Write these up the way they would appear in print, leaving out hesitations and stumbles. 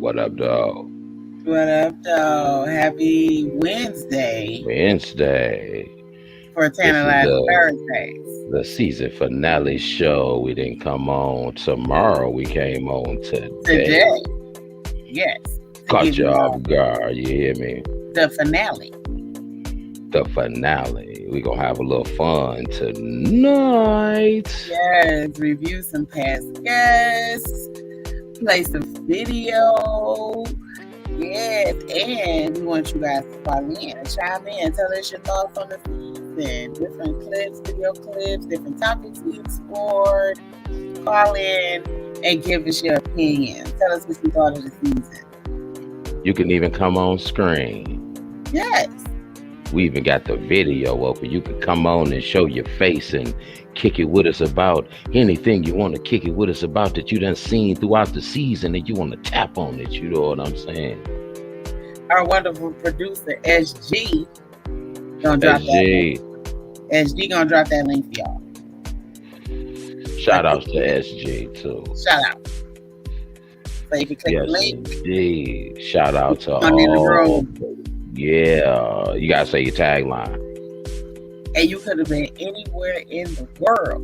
What up, dog? What up, though? Happy Wednesday Wednesday. for This is Tantalizing Thursdays. the season finale show. We didn't come on tomorrow. We came on today. Today, yes, to Caught give you you off guard. You hear me? the finale. The finale. We gonna have a little fun tonight. Yes, review some past guests, play some video. Yes, and we want you guys to call in and chime in. Tell us your thoughts on the season, different clips, video clips, different topics we explored. Call in and give us your opinion. Tell us what you thought of the season. You can even come on screen. Yes. We even got the video open. You can come on and show your face and kick it with us about anything you want to kick it with us about that you done seen throughout the season and you want to tap on it. You know what I'm saying? Our wonderful producer SG gonna drop that link. SG gonna drop that link for y'all. Shout outs to SG too. Shout out. So you can click the link. Indeed. Shout out to I'm in the all. room. Yeah, you gotta say your tagline. And you could have been anywhere in the world,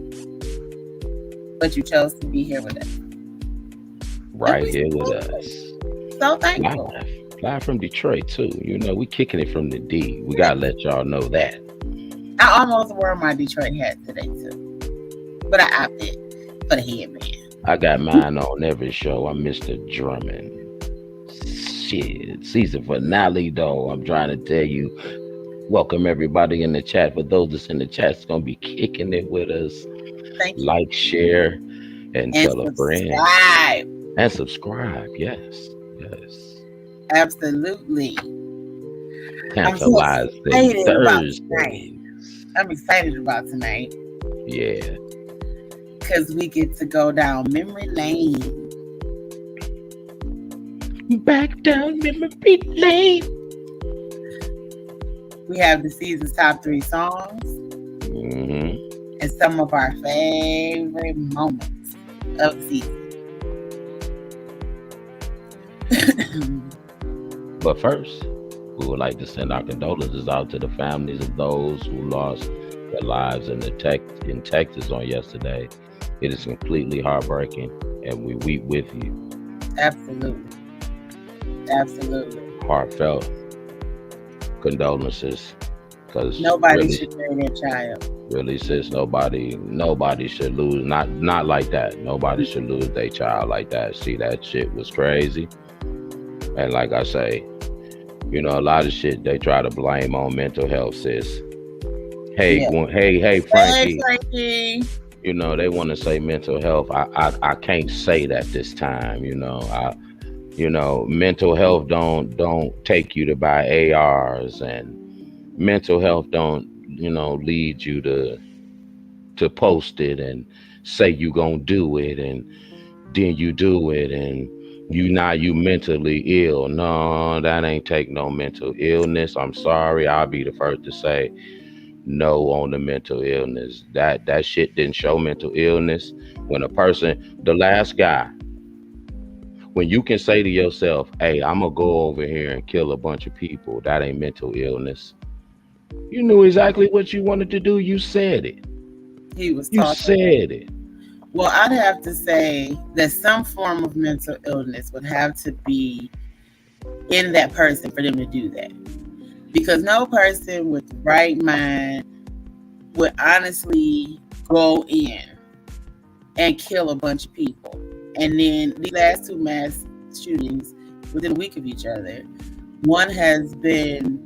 but you chose to be here with us. Right here with us. So thankful. Live from Detroit too. You know, we kicking it from the D. We gotta let y'all know that. I almost wore my Detroit hat today too, but I opted for the headband. I got mine on every show. I'm Mr. Drummond. Shit, season finale though. I'm trying to tell you. Welcome everybody in the chat. For those that's in the chat, it's gonna be kicking it with us. Thank you. Like, share, and tell a friend. And subscribe. Yes. Absolutely. Tantalizing Thursdays. I'm excited about tonight. Yeah. Because we get to go down memory lane. Back down memory lane. We have the season's top 3 songs. Mm-hmm. And some of our favorite moments of the season. But first, we would like to send our condolences out to the families of those who lost their lives in Texas on yesterday. It is completely heartbreaking, and we weep with you. Absolutely. Heartfelt condolences, because nobody really, should bury their child. Really, sis, nobody should lose. Not like that. Nobody should lose their child like that. See, that shit was crazy. And like I say, you know, a lot of shit they try to blame on mental health, sis. Hey, Frankie. You know, they want to say mental health. I can't say that this time. You know, mental health don't take you to buy ARs, and mental health don't, lead you to post it and say you gonna do it, and then you do it, and you mentally ill. No, that ain't take no mental illness. I'm sorry. I'll be the first to say no on the mental illness. That shit didn't show mental illness. When a person, the last guy, when you can say to yourself, hey, I'm gonna go over here and kill a bunch of people, that ain't mental illness. You knew exactly what you wanted to do. You said it. You said it. Well, I'd have to say that some form of mental illness would have to be in that person for them to do that. Because no person with the right mind would honestly go in and kill a bunch of people. And then the last 2 mass shootings within a week of each other, one has been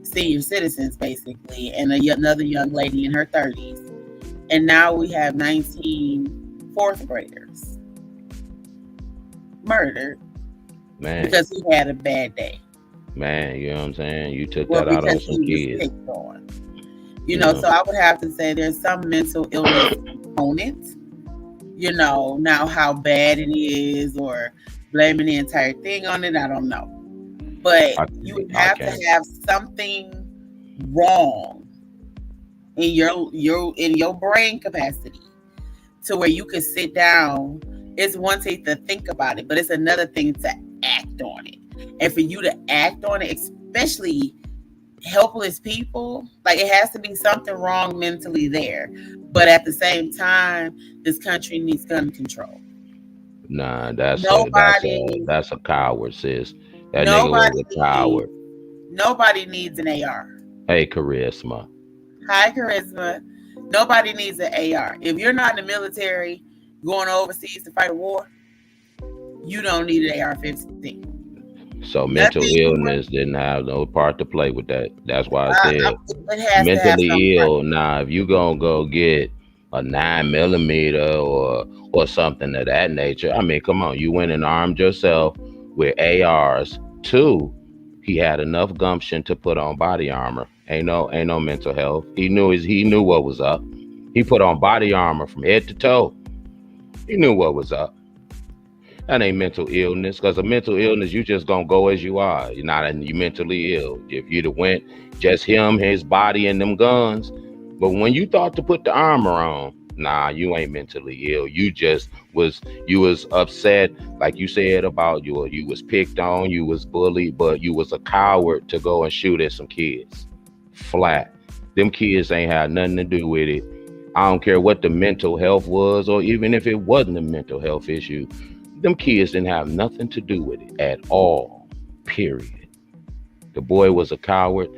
senior citizens, basically, and another young lady in her 30s. And now we have 19 fourth graders murdered, man, because he had a bad day. Man, you know what I'm saying? You took that out on some kids. So I would have to say there's some mental illness component. Now how bad it is, or blaming the entire thing on it, I don't know. But you would have to have something wrong in your brain capacity to where you could sit down. It's one thing to think about it, but it's another thing to act on it. And for you to act on it, especially helpless people, like it has to be something wrong mentally there. But at the same time, this country needs gun control. Nah, that's a that's a Nobody, that's a coward, sis. That nigga was nobody a coward. needs, nobody needs an AR. Hey, charisma. High charisma. Nobody needs an AR. If you're not in the military going overseas to fight a war, you don't need an AR-15. So mental Nothing. illness didn't have no part to play with that. That's why I I, said it has to have some mentally part. ill. Nah, if you gonna go get a 9 millimeter or something of that nature, I mean, come on, you went and armed yourself with ARs. Two, he had enough gumption to put on body armor. Ain't no mental health. He knew what was up. He put on body armor from head to toe. He knew what was up. That ain't mental illness, because a mental illness, you just gonna go as you are. You're not, you mentally ill. If you'd have went just him, his body, and them guns, but when you thought to put the armor on, nah, you ain't mentally ill. You was upset, like you said about you was picked on, you was bullied, but you was a coward to go and shoot at some kids. Flat. Them kids ain't had nothing to do with it. I don't care what the mental health was, or even if it wasn't a mental health issue. Them kids didn't have nothing to do with it at all. Period. The boy was a coward,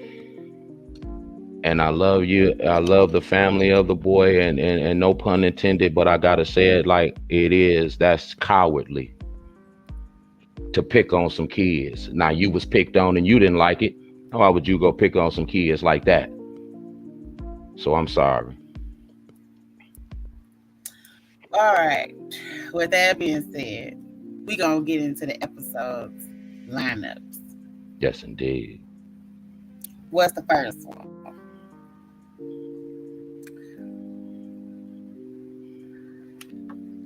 and I love you. I love the family of the boy, and no pun intended, but I gotta say it like it is. That's cowardly to pick on some kids. Now you was picked on and you didn't like it. Why would you go pick on some kids like that? So I'm sorry. All right. With that being said, we gonna get into the episodes lineups. Yes, indeed. What's the first one?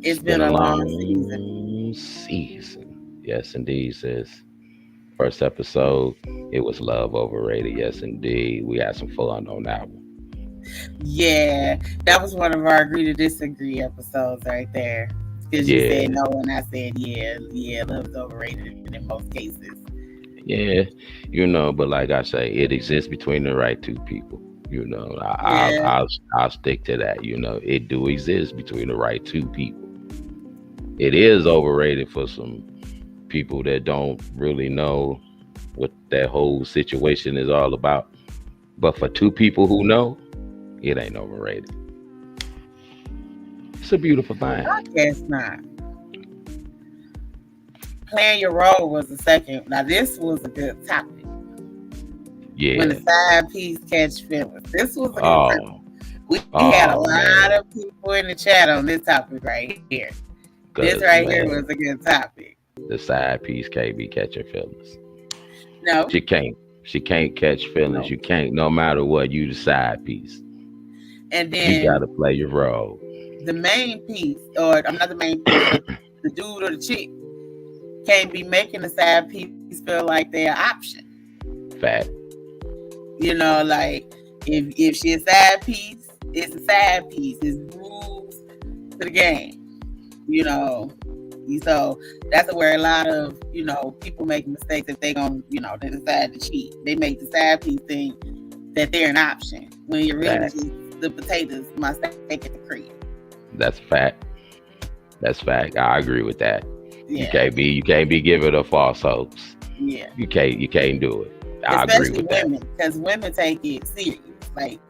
It's It's been been a a long season. long season. Yes, indeed, sis. First episode, it was love overrated. Yes, indeed. We had some fun on that one. Yeah, that was one of our agree to disagree episodes right there. Because you said Yeah, no and I said yeah, yeah, love's overrated in most cases. yeah. But like I say, it exists between the right two people. Yeah, I'll stick to that. It do exist between the right two people. It is overrated for some people that don't really know what that whole situation is all about. But for two people who know, it ain't overrated. It's a beautiful thing. I guess not. Playing your role was the second. Now this was a good topic. When the Yeah. side piece catch feelings. This was a good topic. Oh, We had a oh lot man. of people in the chat on this topic right here. This Cause right here was man, a good topic. the side piece can't be catching feelings. No, She can't. She can't catch feelings. no. You can't, no matter what, you the side piece. And You then gotta play your role. the main piece, or I'm not the main piece, but the dude or the chick can't be making the side piece feel like they're an option. Fact. Like if she a side piece, it's a side piece. It's rules to the game. You know. So that's where a lot of people make mistakes if they decide to cheat. They make the side piece think that they're an option when you're really Fact. just the potatoes my steak at the crib. That's fact. That's fact. I agree with that. You Yeah, can't be you can't be giving a false hopes. yeah. You can't do it. I agree Especially with that. women, because women take it serious. Like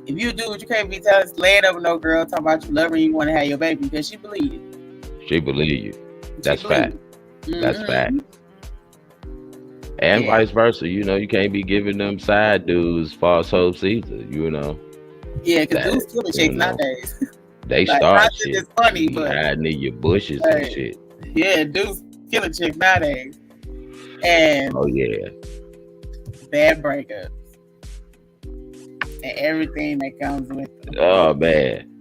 if you do it, you can't be telling laying over no girl talking about you love her and you want to have your baby because she believe you. She believe you. She That's believe fact. you. That's fact. Mm-hmm. And Yeah, vice versa. You can't be giving them side dudes false hopes either. yeah. Because That dudes killing you chicks know nowadays. they Like not start that shit. it's funny, Be but hiding in your bushes and like, shit. yeah, dudes killing chicks nowadays. And Oh yeah. bad breakups and everything that comes with them. Oh man.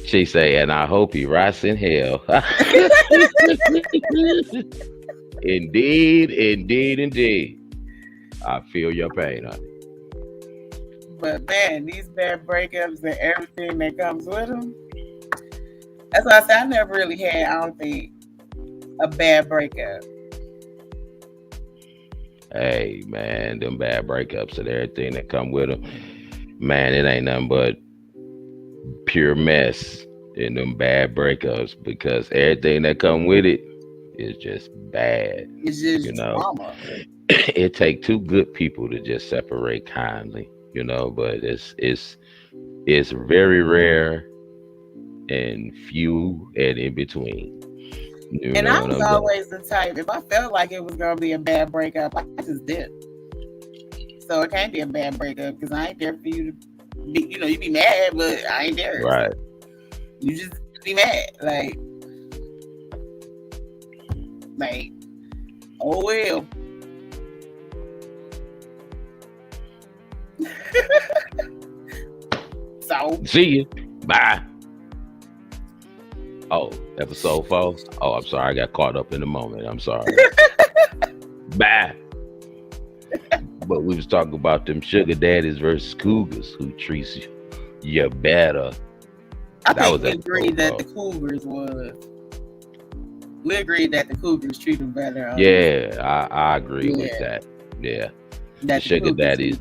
She say, and I hope he rots in hell. Indeed, indeed, indeed. I feel your pain, honey. But man, these bad breakups and everything that comes with them. That's why I said I never really had. I don't think a bad breakup? Hey man, them bad breakups and everything that come with them, man, it ain't nothing but pure mess in them bad breakups because everything that come with it is just bad. It's You just know, drama. it take two good people to just separate kindly. You know, but it's very rare and few and in between. You And know I what was I'm saying? always the type, if I felt like it was gonna be a bad breakup, I just did. So it can't be a bad breakup because I ain't there for you to be, you be mad, but I ain't there. Right. So you just be mad. Like, oh well. So See you. Bye. Oh, episode 4. Oh, I'm sorry. I got caught up in the moment. I'm sorry. Bye. But we was talking about them sugar daddies versus cougars who treats you better. I That think was we agreed episode that 4. the Cougars was. We agreed that the Cougars treat them better on this. Yeah, I agree with Yeah, that. Yeah. The that the sugar Cougars daddies, treat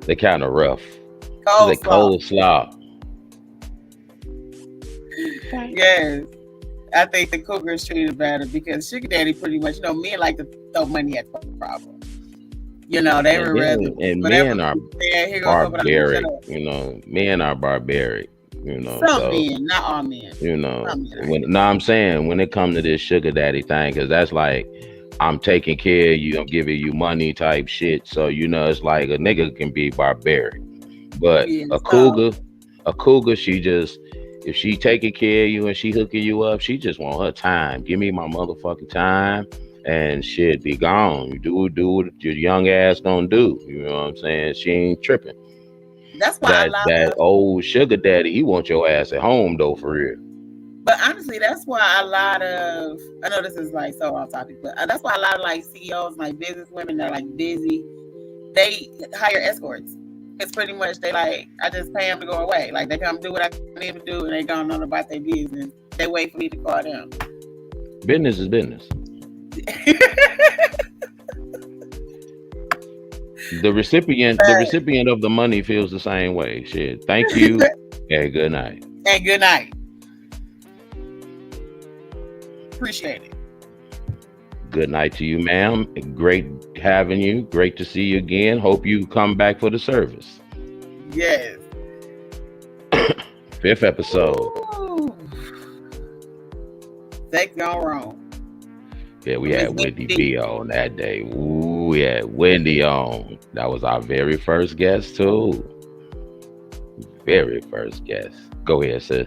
they kinda rough. They coleslaw. coleslaw. Okay. Yes, I think the Cougars treat them better because sugar daddy pretty much, men like to throw money at the problem. They And would rather then and whatever men are you say, here go couple dollars, shut barbaric, up. men are barbaric, Some so men, not all men. Some men are. when no, I'm saying when it comes to this sugar daddy thing, because that's like I'm taking care of you, I'm giving you money type shit. So it's like a nigga can be barbaric, but Yeah, a so cougar, she just if she taking care of you and she hooking you up, she just want her time. Give me my motherfucking time. And shit be gone. You do what your young ass gonna do. You know what I'm saying? She ain't tripping. that's why a lot That of, old sugar daddy, he want your ass at home though, for real. but honestly, that's why a lot of, I know this is like so off topic, but that's why a lot of like CEOs, like business women that are like busy, they hire escorts. It's pretty much they like, I just pay them to go away. Like they come do what I need to do and they gone on about their business. They wait for me to call them. Business is business. The recipient of the money feels the same way. Shit. Thank you. And good night. And good night. Appreciate it. Good night to you, ma'am. Great having you. Great to see you again. Hope you come back for the service. Yes. 5th episode. Ooh. Sex gone wrong. Yeah, we had Wendy B on that day. Ooh, we had Wendy on. That was our very first guest too. Very first guest. Go ahead, sis.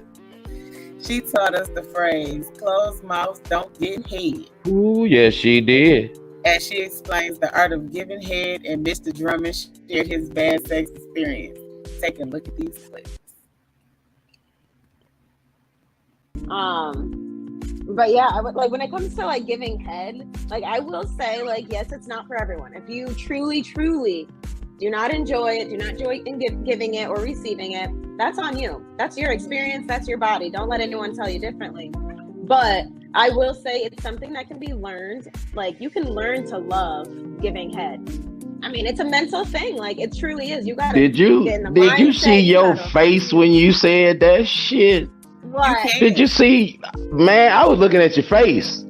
She taught us the phrase, closed mouths don't get head. Ooh, yes, she did. And she explains the art of giving head, and Mr. Drummond shared his bad sex experience. Take a look at these clips. But yeah, I would like when it comes to like giving head, like I will say, like, yes, it's not for everyone. If you truly do not enjoy it, do not enjoy giving it or receiving it, that's on you. That's your experience, that's your body. Don't let anyone tell you differently. But I will say it's something that can be learned. Like you can learn to love giving head. I mean, it's a mental thing. Like it truly is. You gotta Did you see your face when you said that shit? What? Did you see, man? I was looking at your face.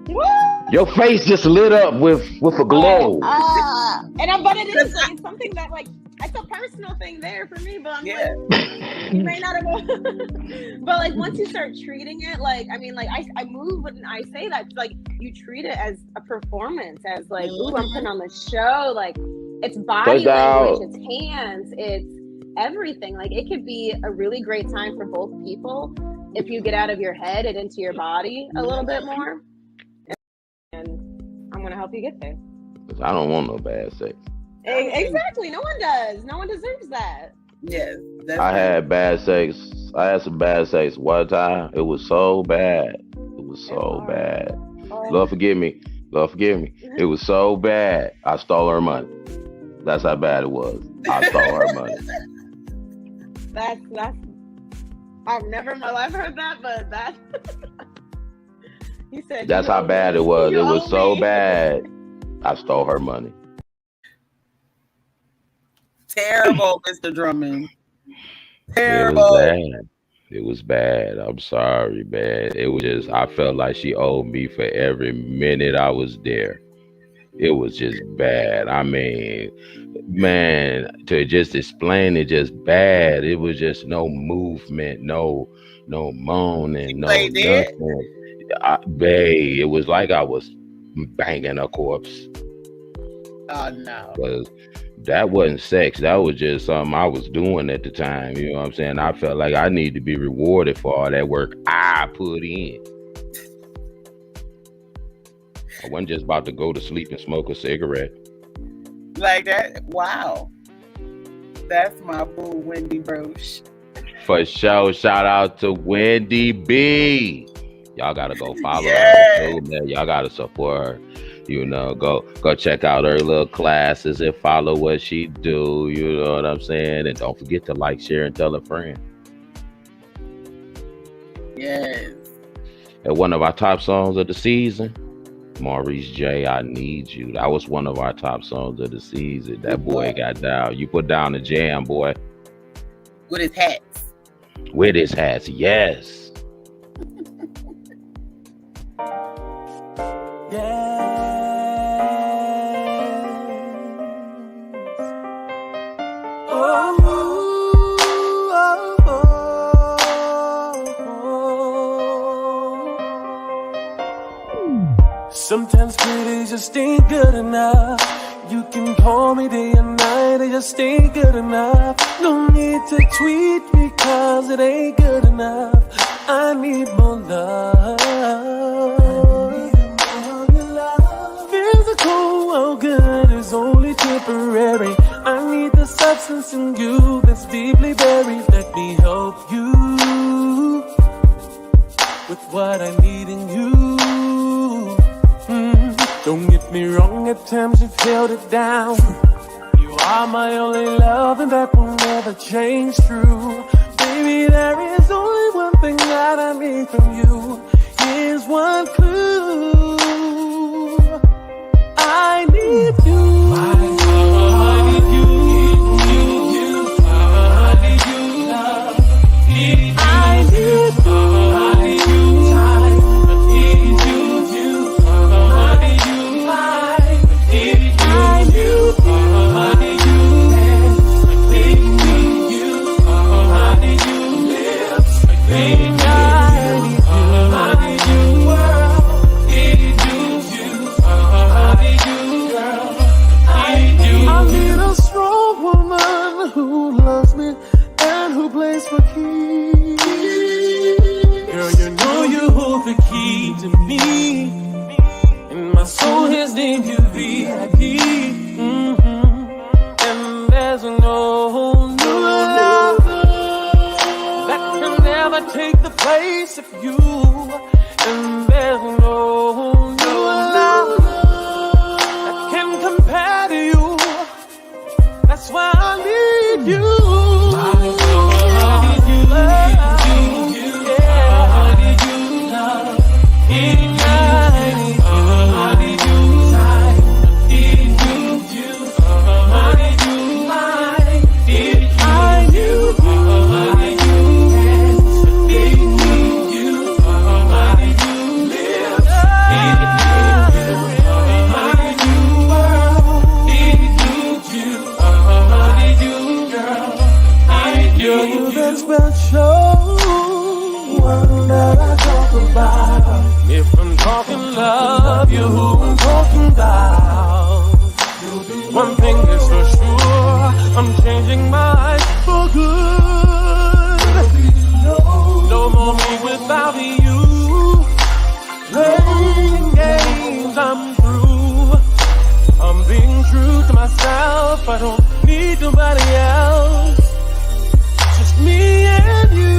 What? Your face just lit up with a glow. But it is like something that like it's a personal thing there for me. But I'm like, you may not have. But like once you start treating it, like I mean, like I move when I say that. Like you treat it as a performance, as like, ooh, I'm putting on the show. Like it's body language, it's hands, it's everything. Like it could be a really great time for both people if you get out of your head and into your body a little bit more. And I'm gonna help you get there. I don't want no bad sex. Exactly. No one does. No one deserves that. Yes. I had bad sex. I had some bad sex one time. It was so bad. It was so bad. Lord forgive me. Lord forgive me. It was so bad. I stole her money. That's how bad it was. I stole her money. That's I've never in my life heard that, but that He said, That's how bad it was. You It was owe so me. bad. I stole her money. Terrible, Mr. Drummond. It was Terrible. bad. It was bad. I'm sorry, man. It was just I felt like she owed me for every minute I was there. It was just bad. I mean, man, to just explain it, just bad. It was just no movement, no She moaning, no played dead. nothing. Babe, it was like I was banging a corpse. Oh no. Because that wasn't sex. That was just something I was doing at the time. You know what I'm saying? I felt like I need to be rewarded for all that work I put in. I wasn't just about to go to sleep and smoke a cigarette. Like that. Wow. That's my boo, Wendy Broche. For sure, shout out to Wendy B. Y'all gotta go follow Yes. her too, man. Y'all gotta support her. You know, go check out her little classes and follow what she do. You know what I'm saying? And don't forget to like, share, and tell a friend. Yes. And one of our top songs of the season, Maurice J, I Need You. That was one of our top songs of the season. That boy got down. You put down the jam, boy. With his hats. With his hats, yes. Sometimes pretty just ain't good enough. You can call me day and night, it just ain't good enough. No need to tweet me cause it ain't good enough. I need more love. Physical, oh good, is only temporary. I need the substance in you that's deeply buried. Let me help you with what I need in you. Don't get me wrong, at times you've held it down. You are my only love and that will never change, true. Baby, there is only one thing that I need from you. Here's one clue. I need you. I need you. I need you. I need you. For keys. Girl, you know you hold the key to me. And my soul has named you VIP. And there's no love that can never take the place of you. And there's no love that can compare to you. That's why I need you. If I'm talking love, you who I'm talking about. One thing is for sure, I'm changing my life for good. No more me without you. Playing games, I'm through. I'm being true to myself, I don't need nobody else. Just me and you.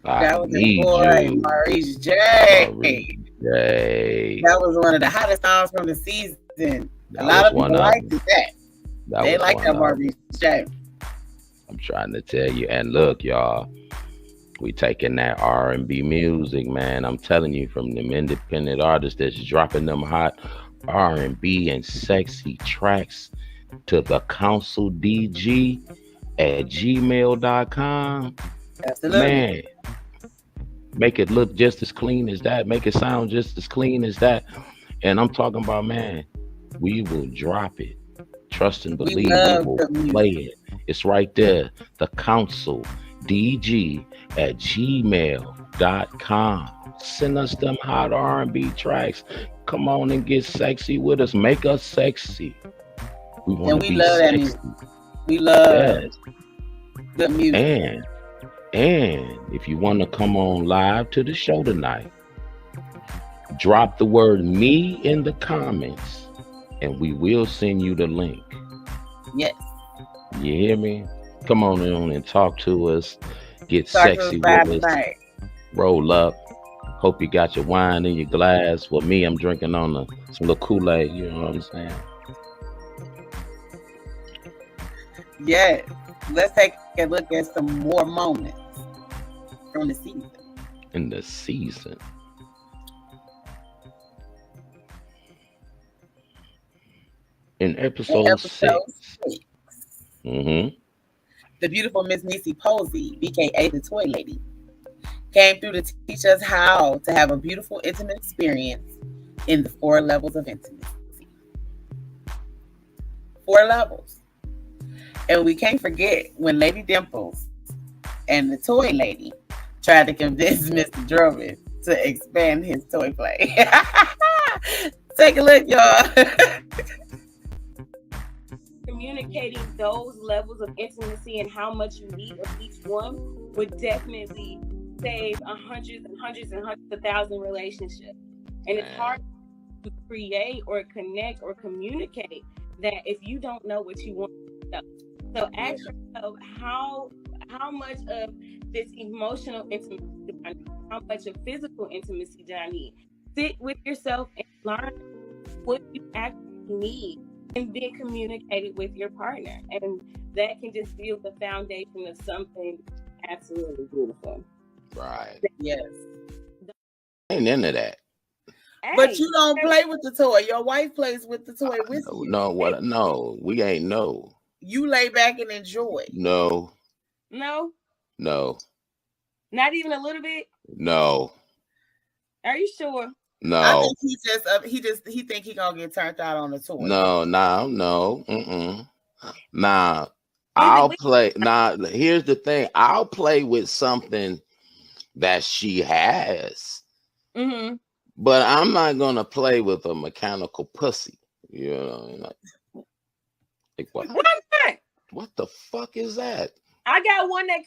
I That was your need boy, you, Maurice J. Marie J. That was one of the hottest songs from the season. A That lot was of one people of liked them. that. That They was like one that of them. Maurice J. I'm trying to tell you. And look, y'all, we taking that R&B music, man. I'm telling you, from them independent artists that's dropping them hot R&B and sexy tracks to the council DG at gmail.com. Absolutely. Man, make it look just as clean as that. Make it sound just as clean as that. And I'm talking about, man, we will drop it. Trust and We believe we love will the play music. it. It's right there. The council DG at gmail.com. Send us them hot R&B tracks. Come on and get sexy with us. Make us sexy. We want And to we be love that sexy. music. We love Yes. good music. And if you want to come on live to the show tonight, drop the word me in the comments and we will send you the link. Yes. You hear me? Come on in and talk to us. Get Talk to us sexy live with us. tonight. Roll up. Hope you got your wine in your glass. Well, me, I'm drinking on some little Kool-Aid. You know what I'm saying? Yes. Let's take a look at some more moments from the season. In the season. In In episode episode 6. 6, Mm-hmm. the beautiful Miss Nisi Posey, BKA the Toy Lady, came through to teach us how to have a beautiful, intimate experience in the 4 levels of intimacy. 4 levels. And we can't forget when Lady Dimples and the Toy Lady tried to convince Mr. Drummond to expand his toy play. Take a look, y'all. Communicating those levels of intimacy and how much you need of each one would definitely save hundreds of thousand relationships. And it's hard to create or connect or communicate that if you don't know what you want to know. So ask yourself how much of this emotional intimacy do I need? How much of physical intimacy do I need? Sit with yourself and learn what you actually need, and then communicate it with your partner. And that can just build the foundation of something absolutely beautiful. Right. Yes. Ain't into that. But you don't play with the toy. Your wife plays with the toy with you. No, we ain't no. You lay back and enjoy. No. No? No. Not even a little bit? No. Are you sure? No. I think he think he gonna get turned out on the toy. No. Nah. I'll play. Nah, here's the thing. I'll play with something that she has. Mm-hmm. But I'm not gonna play with a mechanical pussy. You know, like what? Why not? What the fuck is that? I got one that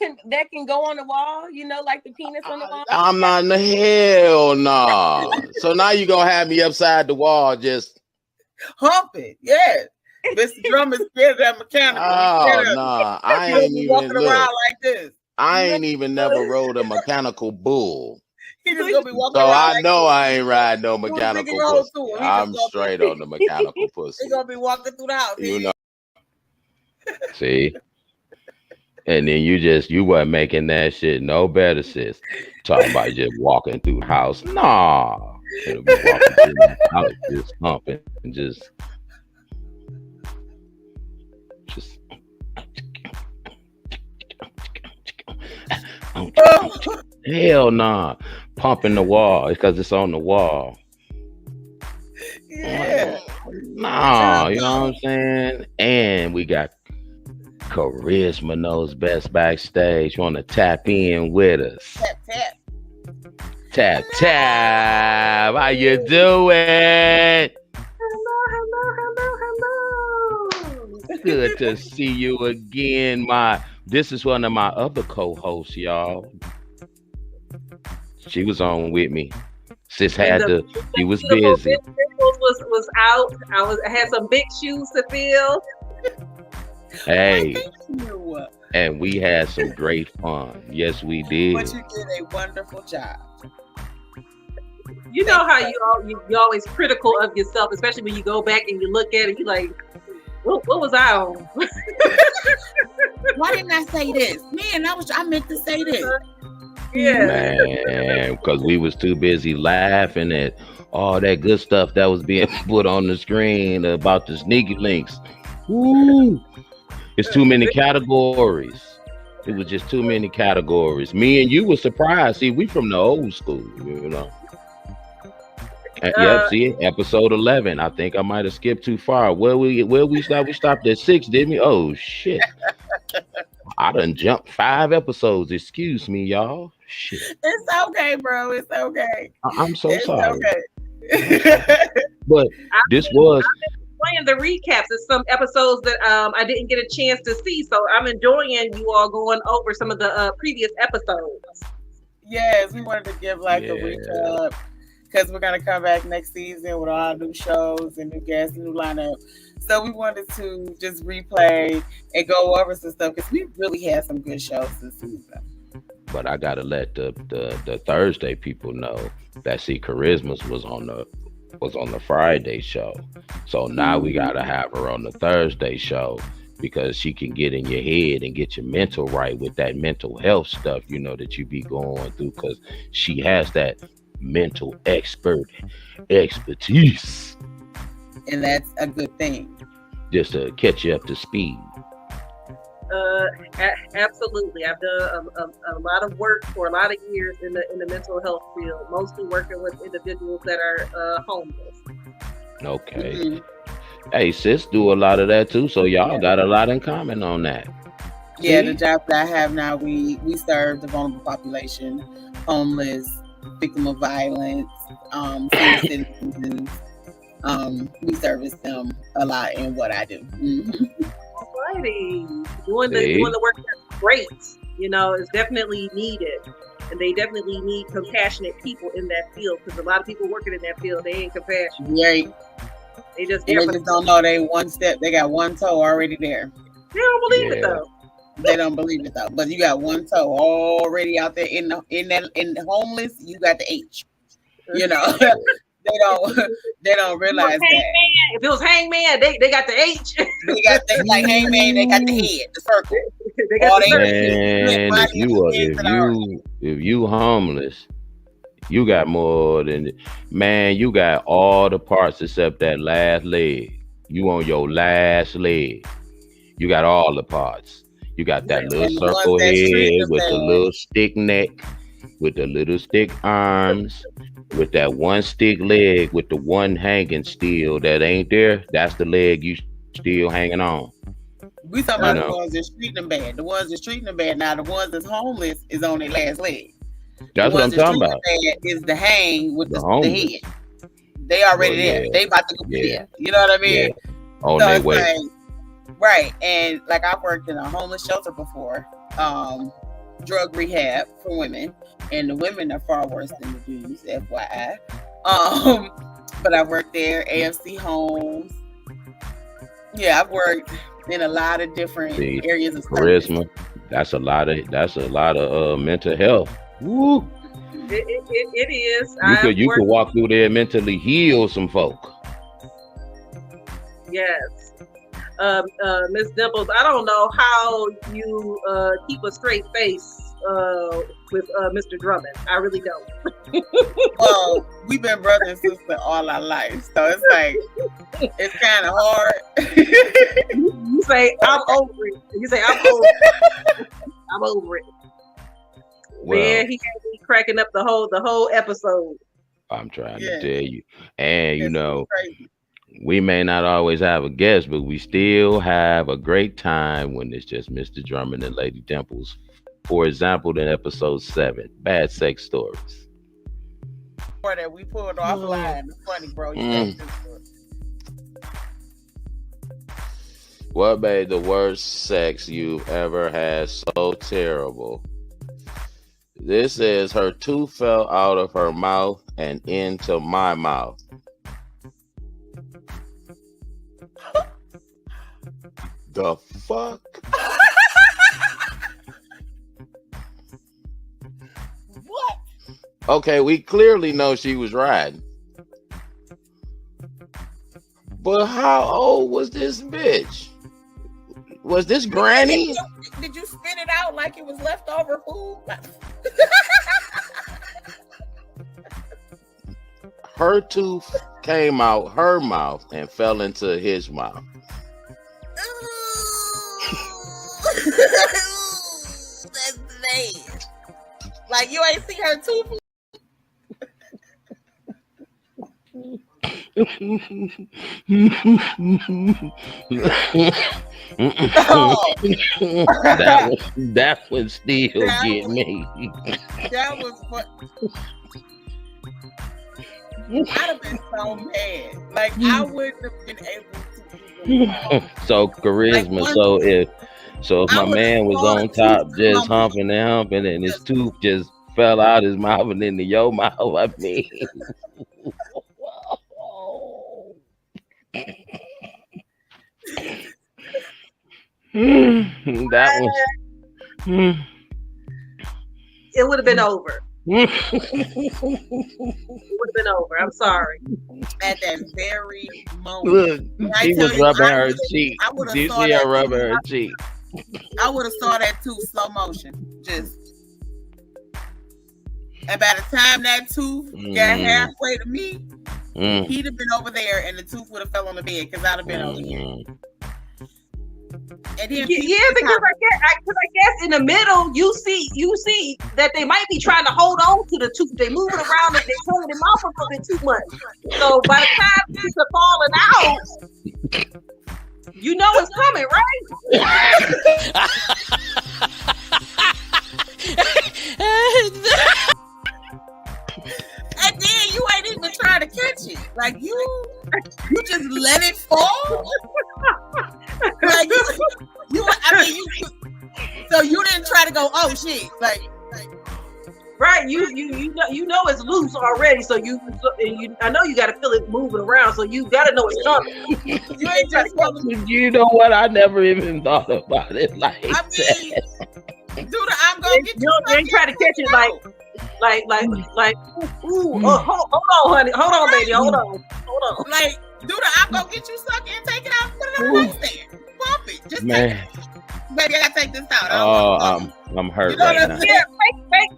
can go on the wall, you know, like the penis on the wall. I'm not in the hell no. So now you gonna have me upside the wall just humping. Yeah. Mr. Drummond's scared of that mechanical. Oh no, I ain't even walking around like this. I ain't even never rode a mechanical bull. He just gonna be walking so around I like know this. I ain't riding no mechanical pussy. I'm straight on the mechanical pussy. He gonna be walking through the house. You know. See? And then you wasn't making that shit no better, sis. Talking about just walking through the house. Nah. It'll be walking through the house, just humping and just hell nah. Pumping the wall because it's on the wall. Yeah. Nah, you know what I'm saying? And we got Charisma knows best backstage. Want to tap in with us? Tap. How you doing? Hello. Good to see you again. This is one of my other co-hosts, y'all. She was on with me. Sis had to. She was busy. Was out. I had some big shoes to fill. Hey, And we had some great fun. Yes, we But did. you did a wonderful job. You know how you always critical of yourself, especially when you go back and you look at it. You like, what was I on? Why didn't I say this? Man, I meant to say this. Yeah. Man, because we was too busy laughing at all that good stuff that was being put on the screen about the sneaky links. Woo! It's too many categories. It was just too many categories. Me and you were surprised. See, we from the old school, you know. Yep, Uh, see, episode 11. I think I might have skipped too far. Where we stopped? We stopped at 6, didn't we? Oh shit! I done jumped 5 episodes. Excuse me, y'all. Shit. It's okay, bro. It's okay. I'm so It's sorry. I'm so, okay. but I've this been was playing the recaps of some episodes that I didn't get a chance to see, so I'm enjoying you all going over some of the previous episodes. Yes, we wanted to give like a yeah. recap because we're gonna come back next season with all new shows and new guests, new lineup. So we wanted to just replay and go over some stuff because we really had some good shows this season. But I gotta let the Thursday people know that see Charisma's was on the Friday show. So now we gotta have her on the Thursday show because she can get in your head and get your mental right with that mental health stuff, that you be going through because she has that mental expertise And that's a good thing. just to catch you up to speed. Absolutely. I've done a lot of work for a lot of years in the mental health field, mostly working with individuals that are homeless. Okay. Mhm. Hey, sis, do a lot of that too. So y'all got a lot in common on that. Yeah, See? the job that I have now, we serve the vulnerable population, homeless, victim of violence, senior citizens. We service them a lot in what I do. Alrighty. Doing See? the work that's great. Is definitely needed. And they definitely need compassionate people in that field because a lot of people working in that field, they ain't compassionate. Right. They just And there they for just don't know they one step, they got one toe already there. they don't believe it Yeah. though. They don't believe it though. But you got one toe already out there in the homeless, you got the H. You know. they don't realize that. If it was Hangman, they got the H. They got like Hangman, they got the head, the circle. They got Or the they circle. Man, body if you homeless, you got more than man. You got all the parts except that last leg. You on your last leg. You got all the parts. You got that little And the ones circle that's treating head them with the bad. little stick neck, with the little stick arms, with that one stick leg, with the one hanging still that ain't there. That's the leg you still hanging on. We talking You about know, the ones that's treating them bad. The ones that's treating them bad now, the ones that's homeless is on their last leg. The that's what I'm ones that's talking treating about. them bad is the hang with The the head. homeless. They already Well, there. yeah, They about to go yeah, there. You know what I yeah. mean? On So their it's way. like, right. And like I've worked in a homeless shelter before, drug rehab for women. And the women are far worse than the dudes, FYI. But I've worked there, AFC homes. Yeah, I've worked in a lot of different See, areas of service. charisma. That's a lot of mental health. Woo. It is. You I've could worked. walk through there and mentally heal some folk. Yes. Miss Dimples, I don't know how you keep a straight face with Mr. Drummond. I really don't. Well, we've been brother and sister all our life, so it's like it's kind of hard. You say I'm over it. You say I'm over it. I'm over it. Well, Man, he had me cracking up the whole episode. I'm trying Yeah. to tell you. And It's crazy. we may not always have a guest, but we still have a great time when it's just Mr. Drummond and Lady Dimples. For example, in episode 7, Bad Sex Stories. Or that we pulled offline. It's funny, bro. You Mm. got this one. What made the worst sex you've ever had so terrible? This says her tooth fell out of her mouth and into my mouth. The fuck? Okay, we clearly know she was riding. But how old was this bitch? Was this granny? Did you spit it out like it was leftover food? Her tooth came out her mouth and fell into his mouth. That's bad. Like you ain't see her tooth. that would still get me. That was what. I'd have been so mad. Like I wouldn't have been able to. So charisma. Like so if my man was on top just humping and his tooth just fell out his mouth and into your mouth, I mean. That was. It would have been over. It would have been over. I'm sorry. At that very moment. Look, she was rubbing her cheek. Did you see her rubbing her cheek? I would have saw that tooth slow motion. Just. And by the time that tooth got halfway to me, he'd have been over there and the tooth would have fell on the bed because I'd have been over here. And then because I guess in the middle you see that they might be trying to hold on to the tooth. They move it around and they turn their mouth a little bit too much. So by the time these are falling out, you know it's coming, right? And then you ain't even trying to catch it. Like you just let it fall. Like so you didn't try to go, oh shit, like right? You know it's loose already, so I know you got to feel it moving around, so you got to know it's coming. You ain't just you know what? I never even thought about it like that. Dude, I'm gonna get you. You ain't trying to catch it like. Ooh, hold on, honey. Hold on, baby. Hold on. Like, dude, I'm gonna get you sucker and take it out and put it on the nightstand. Pump it. Just man. Baby, I gotta take this out. I'm hurt right now. Yeah,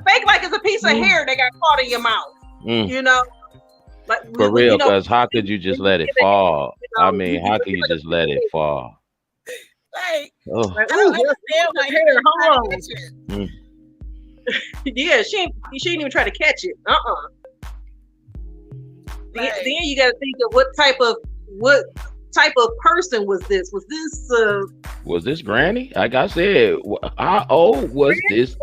fake like it's a piece of hair that got caught in your mouth. You know? Like, for real, because how could you just let it fall? I mean, how can you just let it fall? Like, I don't understand my hair. Hold on. Yeah, she didn't even try to catch it. Then you got to think of what type of person was this? Was this granny? Like I said, how old was this?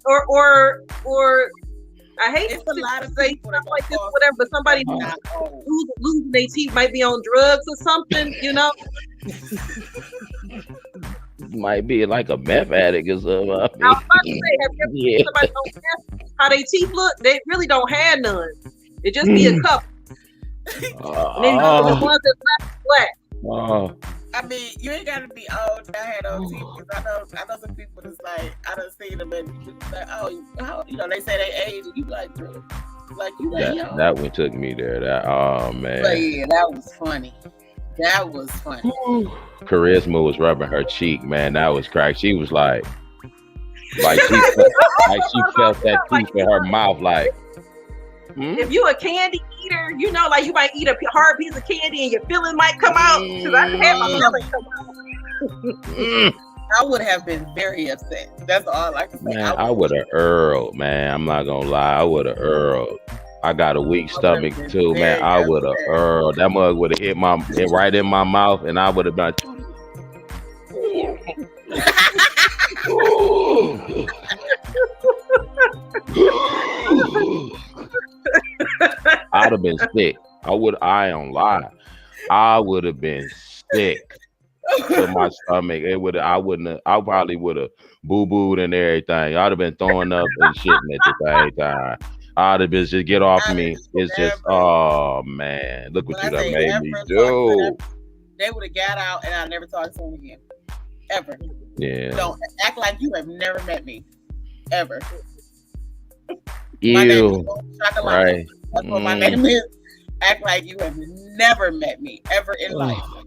Or I hate it's a lot of say stuff like this, whatever. But somebody losing their teeth might be on drugs or something, you know. Might be like a meth addict or something. I was about to say, have you ever seen somebody on meth, how they teeth look? They really don't have none. It just be a couple. And then the ones that black. I mean, you ain't gotta be old to have those teeth. Because I know some people that's like, I done seen them and you like, they say they age and you like, bro, like you ain't young. That one took me there. Man. But yeah, that was funny. Charisma was rubbing her cheek, man. That was crack. She was like she felt that tooth in her mouth, like. If you a candy eater, you know, like you might eat a hard piece of candy and your feeling might come out. Because I had my feeling come out. I would have been very upset. That's all I can say. Man, I would have earled, man. I'm not gonna lie. I would have earled. I got a weak stomach too, man. I would have earled. That mug would have hit right in my mouth, and I would have been. I'd have been sick. I don't lie. I would have been sick to my stomach. I probably would have boo-booed and everything. I'd have been throwing up and shitting at the same time. I'd have been just get off me. It's just, oh man, look what you done made me do. They would have got out and I'd never talk to them again. Ever. Yeah. Don't act like you have never met me. Ever. My name is Ew. Chocolate. Right. That's what my name is. Act like you have never met me ever in life. Oh,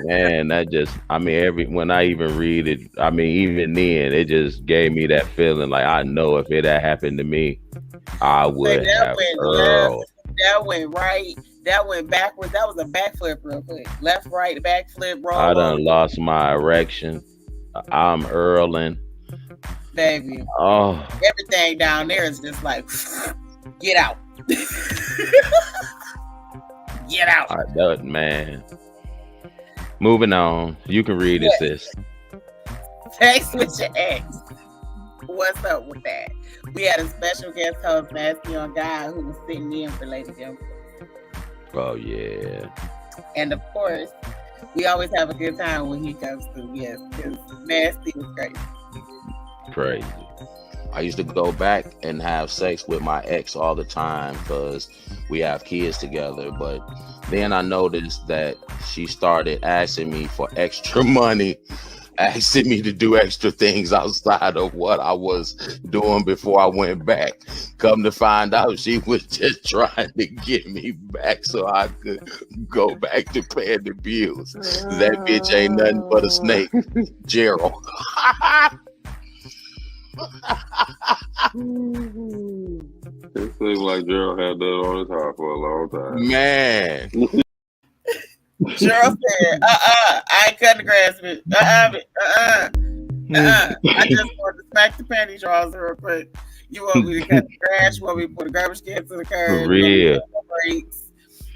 man, that just, I mean, when I even read it, I mean, even then, it just gave me that feeling like I know if it had happened to me, I Baby, would that have went left, Earl. that went right, that went backwards. That was a backflip real quick. Left, right, backflip, I roll over. done lost my erection. I'm Earling. Baby, Oh, everything down there is just like, get out. Get out. man. Moving on. You can read it, Yeah. sis. Text with your ex. What's up with that? We had a special guest host, Nasty on God, who was sitting in for Lady Jim. Oh, yeah. And of course, we always have a good time when he comes through. Yes, because Nasty was great. Crazy. I used to go back and have sex with my ex all the time because we have kids together. But then I noticed that she started asking me for extra money, asking me to do extra things outside of what I was doing before I went back. Come to find out, she was just trying to get me back so I could go back to paying the bills. That bitch ain't nothing but a snake, Gerald. It seems like Gerald had that on his heart for a long time. Man. Cheryl said, I ain't cutting the grass, bitch. I just want to smack the panty drawers real quick. You want me to cut the grass? You want me to put a garbage can to the curb? For real.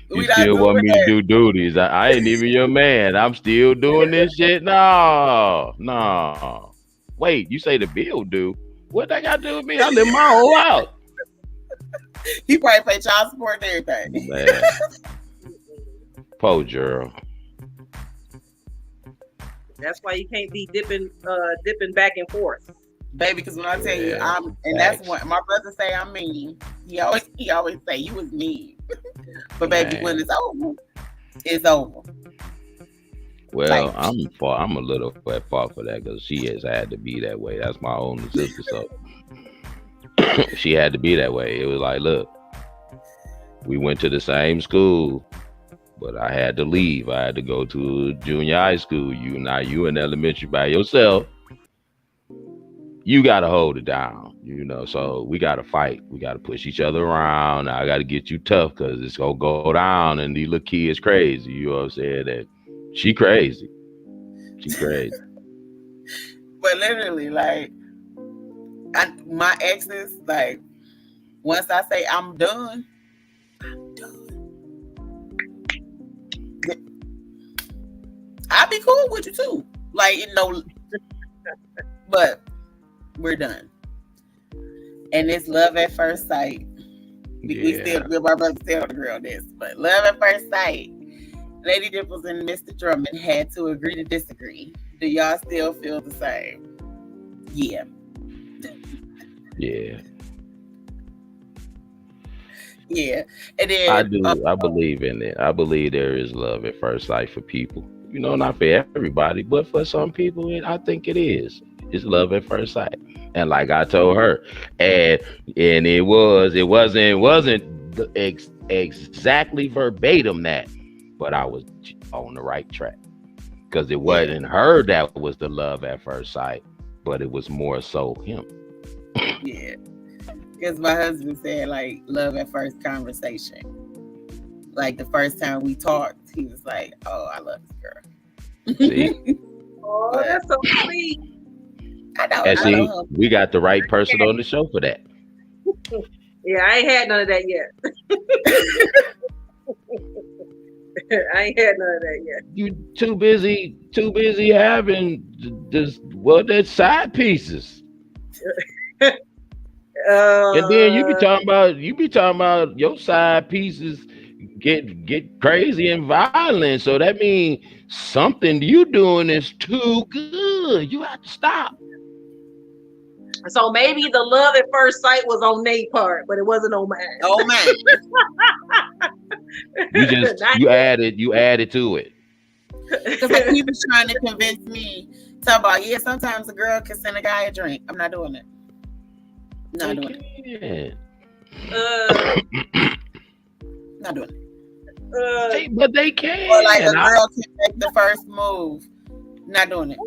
We You not still want doing me that. to do duties. I ain't even your man. I'm still doing this shit. No. No. Wait, you say the bill due? What that got to do with me? I live my whole house. He probably pay child support and everything. Man. Poor Gerald. That's why you can't be dipping back and forth. Baby, because when I tell you, Yeah, that's facts. what my brother say I'm mean. He always say you was mean. But baby, when Man. it's over, it's over. Well, Like, I'm a little at fault for that because she has had to be that way. That's my older sister, so she had to be that way. It was like, look, we went to the same school, but I had to leave. I had to go to junior high school. You in elementary by yourself. You gotta hold it down, So we gotta fight. We gotta push each other around. I gotta get you tough because it's gonna go down. And these little kids crazy. You know what I'm saying? That she crazy. She crazy. but literally, like, my exes, like, once I say I'm done, I'll be cool with you too. Like, but we're done. And it's love at first sight. We still, my brother still agree on this, but love at first sight. Lady Dimples and Mr. Drummond had to agree to disagree. Do y'all still feel the same? Yeah. Yeah. Yeah. And then I do. I believe in it. I believe there is love at first sight for people. Not for everybody, but for some people, I think it is. It's love at first sight. And like I told her, and it wasn't exactly verbatim that, but I was on the right track because it wasn't her that was the love at first sight, but it was more so him. Yeah. Because my husband said, like, love at first conversation. Like, the first time we talked, he was like, oh, I love this girl. See? Oh, that's so sweet. I know. And see, we got the right person on the show for that. Yeah, I ain't had none of that yet. I ain't had none of that yet. You too busy having that side pieces. And then you be talking about your side pieces get crazy and violent. So that means something you doing is too good. You have to stop. So maybe the love at first sight was on Nate's part, but it wasn't on mine. Oh man. you added to it. Because he was trying to convince me, talk about, sometimes a girl can send a guy a drink. I'm not doing it. Not They doing it. can. Uh, Not doing it. But they Or like a can. girl can make the first move. Not doing it.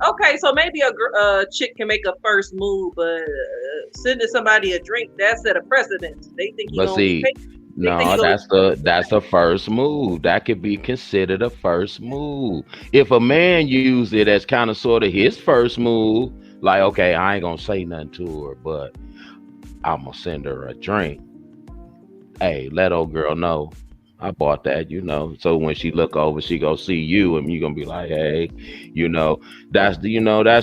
okay, so maybe a chick can make a first move, but sending somebody a drink, that set a precedent. They think he But gonna be see, paid. They think he no, gonna that's the first move. That could be considered a first move. If a man use it as kind of sort of his first move, like okay, I ain't gonna say nothing to her, but I'm gonna send her a drink. Hey, let old girl know I bought that, So when she look over, she go see you, and you gonna be like, hey, that's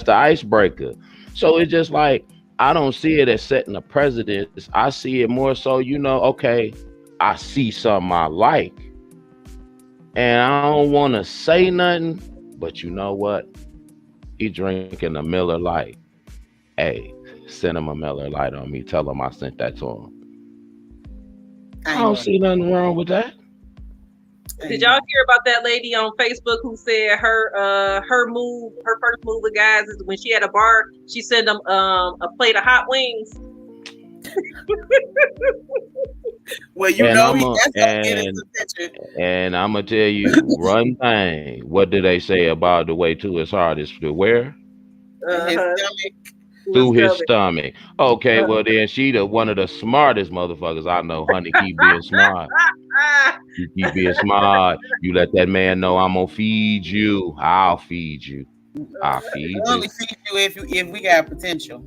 the icebreaker. So it's just like I don't see it as setting a precedence. I see it more so, okay, I see something I like, and I don't want to say nothing, but you know what? He drinking a Miller Lite. Hey, send him a Miller Lite on me. Tell him I sent that to him. I I ain't don't doing see nothing wrong with that. it. I Did ain't y'all doing hear about that lady on Facebook who said her first move with guys is when she had a bar, she sent them a plate of hot wings. it. Well, And I'm a that's gonna get his attention. and I'm gonna tell you one thing. What do they say about the way to his heart is to where? His Uh-huh. stomach. To his Through his stomach. stomach. Okay, Uh, well then she the one of the smartest motherfuckers I know. Honey, keep being smart. ah, You keep being smart. You let that man know I'm gonna feed you. I'll feed you. I'll feed I you. only feed you if we got potential.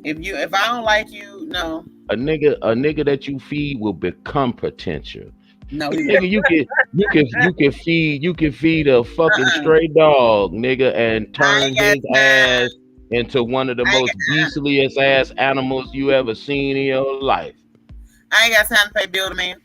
If I don't like you, no, A nigga that you feed will become potential. no, he Nigga, won't. you can feed a fucking Uh-uh. stray dog, nigga, and I turn ain't got his time. ass into one of the I ain't most beastliest ass animals you ever seen in your life. I ain't got time to pay bill to man.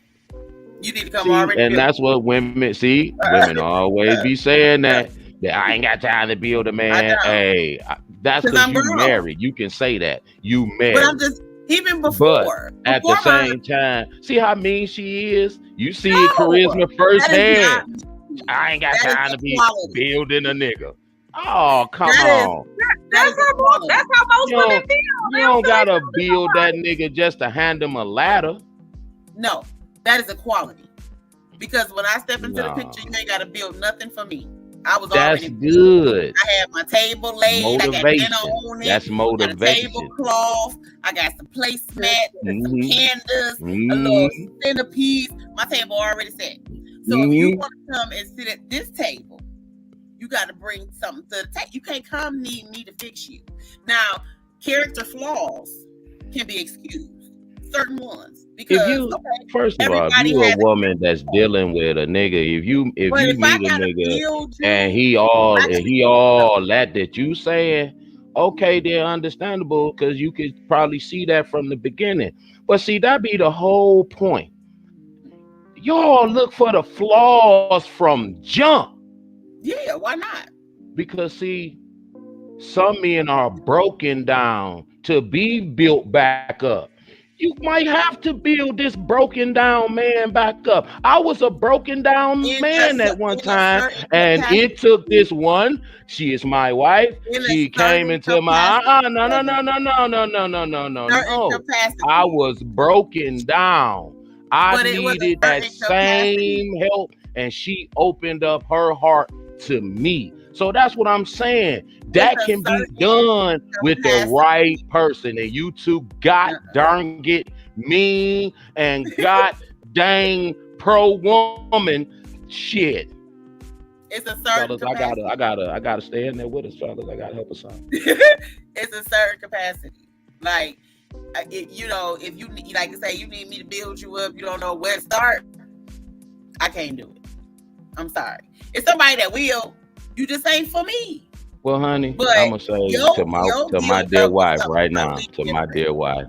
You need to come See, already and built. that's what women see. Women always be saying that I ain't got time to build a I man. don't, Hey, that's cause because I'm you grown. married. You can say that you But I'm married. just even But at the before my same time, see how mean she is. You see it, no, charisma that is firsthand. not me. I ain't got That is time a to be quality. building a nigga. Oh, come That is on. that is a that's quality. how most You women don't feel. you They don't don't feel like gotta building build that nobody. nigga just to hand him a ladder. No, that is a quality. Because when I step into the picture, you No. ain't gotta build nothing for me. I was That's already built. good. I had my table laid. I got dinner Motivation. on it. That's Got a motivation. tablecloth. I got some placemat, some Hmm. candles, a little Hmm. centerpiece. My table already set. So if you Hmm. want to come and sit at this table, you got to bring something to the table. You can't come need me to fix you. Now, character flaws can be excused, certain ones, If because you okay, first of all, if everybody you a has a woman character that's flaw. dealing with a nigga, if But you if I meet a gotta nigga build and you, I gotta he give you something. all that you saying, okay, they're understandable because you could probably see that from the beginning. But see, that be the whole point. Y'all look for the flaws from jump Yeah, why not? because see, some men are broken down to be built back up. You might have to build this broken down man back up. I was a broken down man at one In a time, certain and it took capacity, this one. She is my wife. in a She came certain into my capacity, no no brother. no no no no no no no no Certain no. I capacity, was broken down. I but it was a needed that certain capacity. same help, and she opened up her heart to me. So that's what I'm saying. It's That a can be certain done with the right capacity. person. And you two god darn it mean and god dang pro woman shit. It's a Fellas, certain I gotta I capacity. gotta I gotta stay in there with us, fellas. I gotta help us out. It's a certain capacity. Like, if you need, like I say, you need me to build you up, you don't know where to start. I can't do it. I'm sorry. It's somebody that will. You just ain't for me. Well, honey, But I'm gonna say your to my build dear up was wife something right now, totally to my different. dear wife,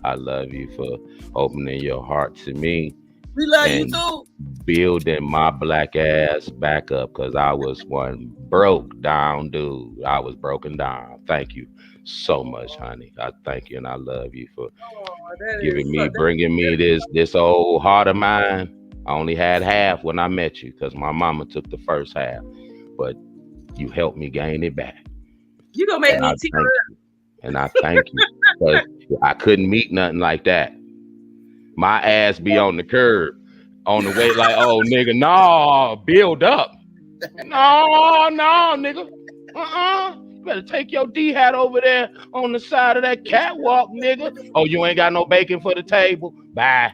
I love you for opening your heart to me We love you and too. building my black ass back up because I was one broke down dude. I was broken down. Thank you so much, honey. I thank you and I love you for Oh, that is giving so, me, bringing me this old heart of mine. I only had half when I met you because my mama took the first half, but you helped me gain it back, you gonna make and Yeah. I me tear thank you. And I thank you. because I couldn't meet nothing like that. My ass be on the curb on the way, like, oh nigga, no, build up. No, nigga. You better take your D hat over there on the side of that catwalk, nigga. Oh, you ain't got no bacon for the table. Bye.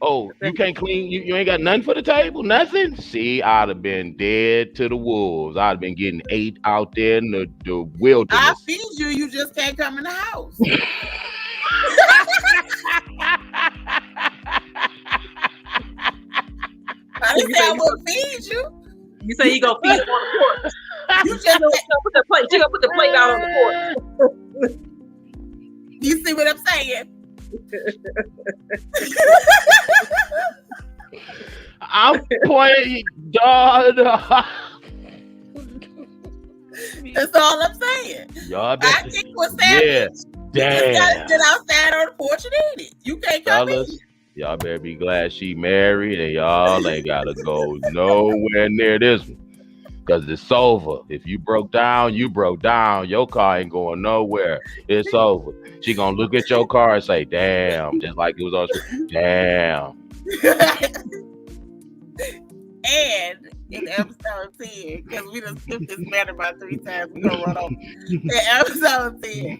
Oh, you can't clean. You ain't got nothing for the table. Nothing. See, I'd have been dead to the wolves. I'd have been getting ate out there in the I wilderness. feed you. You just can't come in the house. I didn't say I would feed you. You say you gonna feed on the porch. You just put the plate. You gonna put the plate out on the porch. You see what I'm saying? I'm pointing, dog. That's all I'm saying. Y'all I think what's happening. Yeah. Damn. You just gotta sit outside on the porch and eat it. You can't come in. Y'all better be glad she married and y'all ain't gotta go nowhere near this one. Cause it's over. If you broke down, you broke down. Your car ain't going nowhere. It's over. She gonna look at your car and say, damn, just like it was on screen. Damn. And in episode 10, because we done skipped this matter about 3 times, we're gonna run over. In episode 10,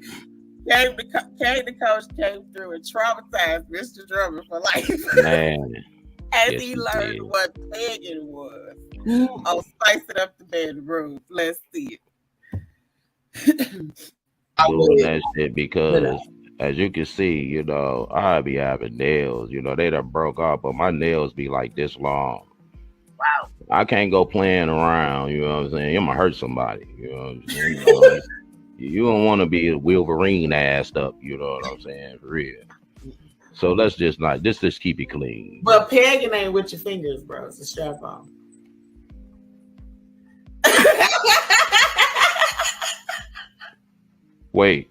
the coach came through and traumatized Mr. Drummond for life. Man. As he learned what pegging was. Oh, spicing up the bedroom. Let's see it. Doing that shit because, as you can see, you know, I be having nails. You know, they done broke off, but my nails be like this long. Wow. I can't go playing around. You know what I'm saying? You're gonna hurt somebody. You know what I'm saying? You don't want to be a Wolverine assed up. You know what I'm saying? For real. So let's just just keep it clean. But pegging ain't with your fingers, bro. It's a strap on. Wait.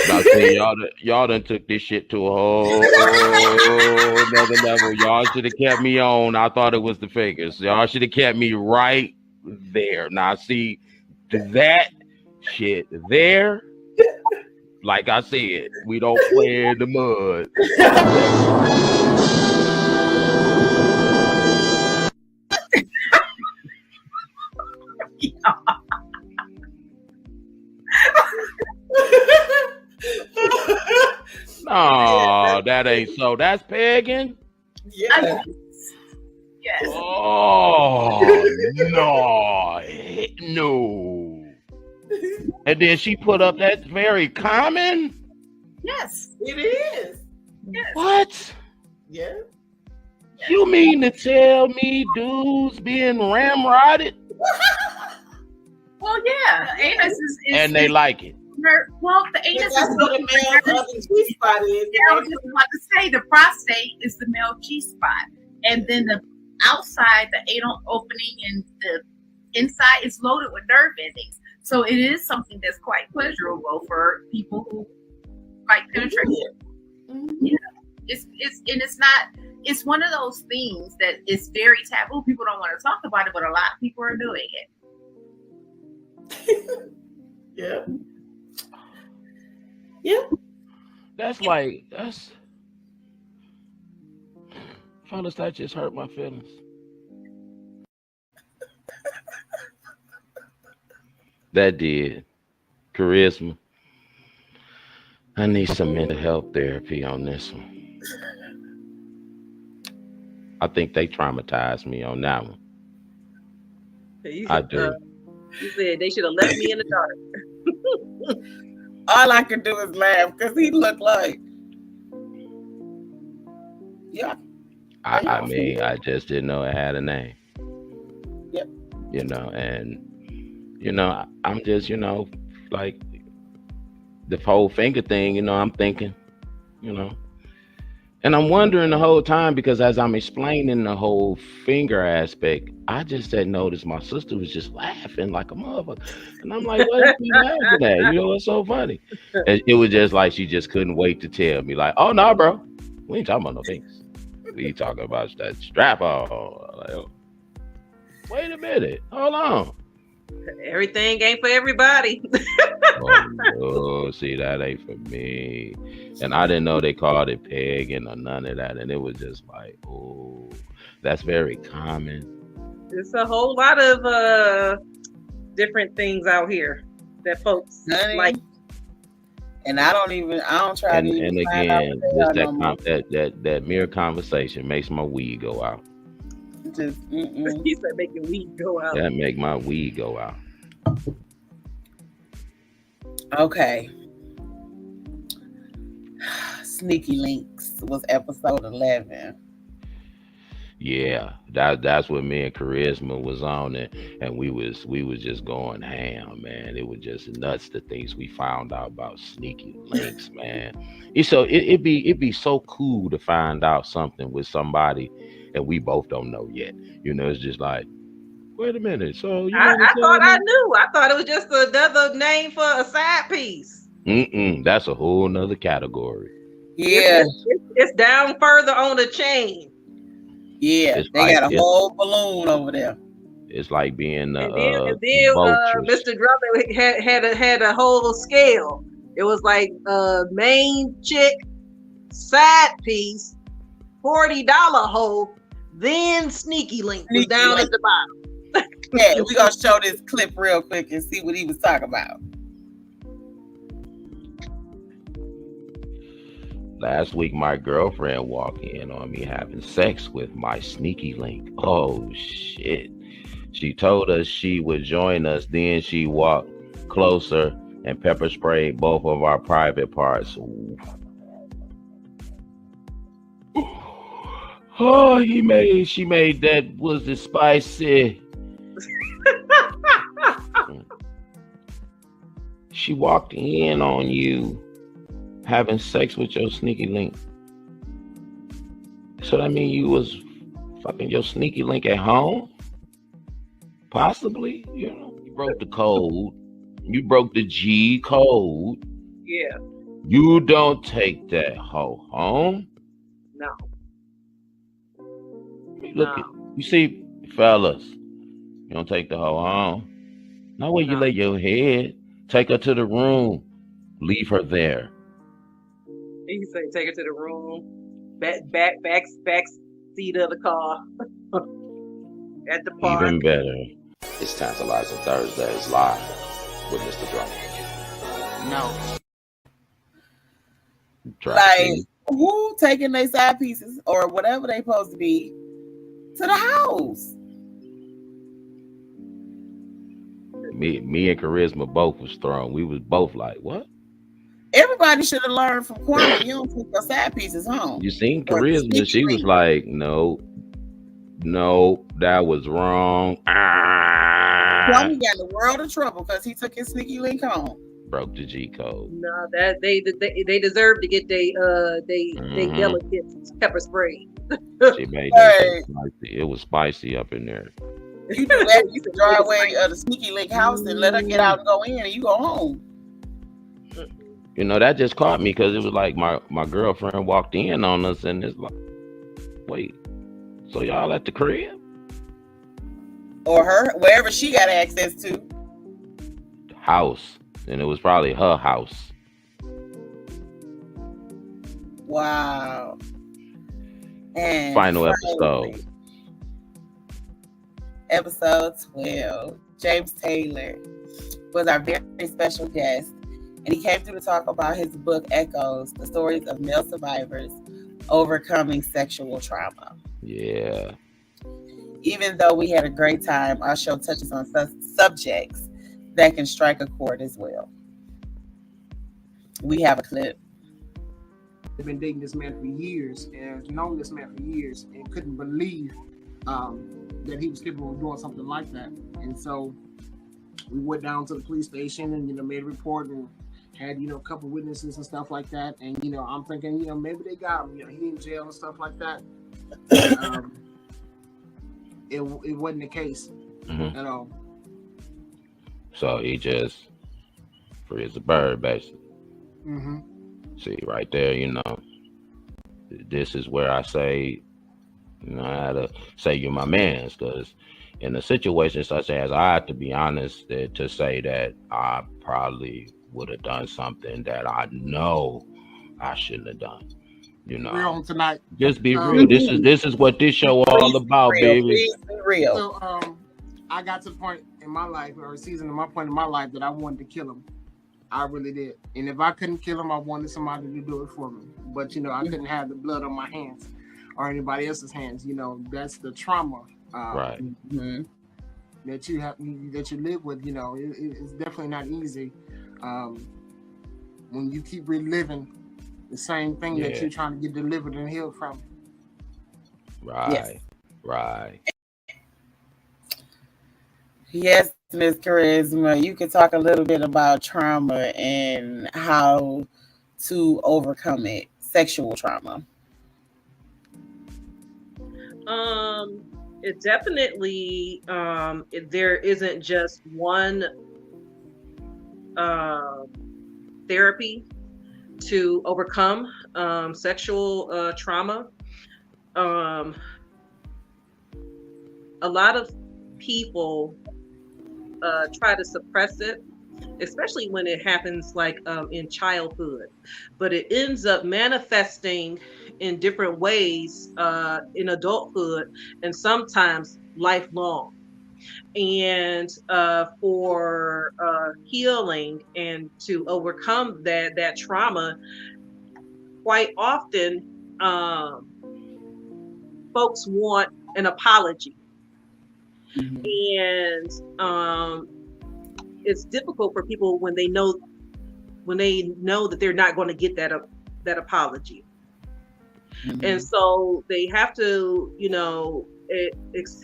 Now, see, y'all done took this shit to a whole another level. Y'all should have kept me on. I thought it was the fingers. Y'all should have kept me right there. Now, see, that shit there, like I said, we don't play in the mud. No, that ain't so. That's pegging. Yes. Yes. Oh no. And then she put up that very common. Yes. It is. Yes. What? Yeah. You mean to tell me dudes being ramrodded? Well, yeah. Anus is and they like it. Well, the anus That's is what the male other G spot is. Yeah, I was just about to say the prostate is the male G spot, and then the outside, the anal opening and the inside is loaded with nerve endings. So it is something that's quite pleasurable for people who like penetration. Mm-hmm. You know, it's one of those things that is very taboo. People don't want to talk about it, but a lot of people are doing it. Yeah. Yeah. That's fellas, that just hurt my feelings. That did. Charisma. I need some mental health therapy on this one. I think they traumatized me on that one. I do. You said they should have left me in the dark. All I could do is laugh because he looked like, yeah. I mean, I just didn't know it had a name. Yep. You know, and I'm just, like the whole finger thing, I'm thinking, and I'm wondering the whole time because as I'm explaining the whole finger aspect, I just had noticed my sister was just laughing like a motherfucker. And I'm like, what are you laughing at? It's so funny. And it was just like she just couldn't wait to tell me, like, oh, no, bro, we ain't talking about no fingers. We talking about that strap on. Like, oh, wait a minute. Hold on. Everything ain't for everybody. Oh no, see that ain't for me. And I didn't know they called it pegging or none of that. And it was just like, oh, that's very common. There's a whole lot of different things out here that folks Honey, like. and I don't try to even And find out again, what just they are no more. that mere conversation makes my weed go out. Just, He said making weed go out. That make my weed go out. Okay. Sneaky Links was episode 11. Yeah, that's what me and Charisma was on, and we was just going ham, man. It was just nuts the things we found out about Sneaky Links, man. It'd be so cool to find out something with somebody, and we both don't know yet. You know, it's just like, wait a minute. So you I thought me? I knew. I thought it was just another name for a side piece. That's a whole nother category. Yeah. It's down further on the chain. Yeah, It's they like, got a whole balloon over there. it's like being And then vultures. Mr. Drummond had a whole scale. It was like main chick, side piece, $40 hole, then Sneaky Link was down at the bottom. Yeah, we're gonna show this clip real quick and see what he was talking about. Last week, my girlfriend walked in on me having sex with my Sneaky Link. Oh, shit. She told us she would join us. Then she walked closer and pepper sprayed both of our private parts. Oh, she made that, was it spicy? She walked in on you having sex with your Sneaky Link. So that mean you was fucking your Sneaky Link at home? Possibly, you know. You broke the code. You broke the G code. Yeah. You don't take that hoe home. No. Look at you, see, fellas. You don't take the hoe home. Not where you lay your head. Take her to the room. Leave her there. He said, take her to the room, back seat of the car, at the park. Even better. It's Tantalizing Thursdays live with Mr. Drummond. No. Like, who taking their side pieces or whatever they supposed to be to the house? Me and Charisma both was thrown. We was both like, what? Everybody should have learned from Kwame. You don't take your side pieces home. You seen Charisma? She was like, no, that was wrong. Kwame got in the world of trouble because he took his Sneaky Link home. Broke the G code. No, that they deserve to get they delicate pepper spray. She made that spicy. It was spicy up in there. You do that, you can drive away the Sneaky Link house and let her get out and go in, and you go home. You know, that just caught me because it was like my girlfriend walked in on us and it's like, wait, so y'all at the crib? Or her, wherever she got access to. House. And it was probably her house. Wow. And final episode. Episode 12. James Taylor was our very special guest. And he came through to talk about his book, Echoes, the stories of male survivors overcoming sexual trauma. Yeah. Even though we had a great time, our show touches on subjects that can strike a chord as well. We have a clip. I've been dating this man for years and known this man for years and couldn't believe that he was capable of doing something like that. And so we went down to the police station and, made a report and had, a couple witnesses and stuff like that. And, I'm thinking, maybe they got him, he in jail and stuff like that. It wasn't the case at all. So he just free as a bird, basically. Mm-hmm. See, right there, this is where I say You know, I had to say you're my man's because in a situation such as I have to be honest to say that I probably would have done something that I know I shouldn't have done. You Be real know, on tonight. just be real. This is what this show all Please be about, real. baby. Please be real. So I got to the point in my life, or a season in my point in my life, that I wanted to kill him. I really did. And if I couldn't kill him, I wanted somebody to do it for me. But I couldn't have the blood on my hands or anybody else's hands. That's the trauma Right. that you live with. It's definitely not easy when you keep reliving the same thing that you're trying to get delivered and healed from. Right. Yes. Right. Yes, Miss Charisma, you could talk a little bit about trauma and how to overcome it, sexual trauma. It definitely there isn't just one therapy to overcome sexual trauma. A lot of people try to suppress it, especially when it happens like in childhood, but it ends up manifesting in different ways in adulthood and sometimes lifelong. And for healing and to overcome that trauma, quite often folks want an apology. And it's difficult for people when they know that they're not going to get that apology. And so they have to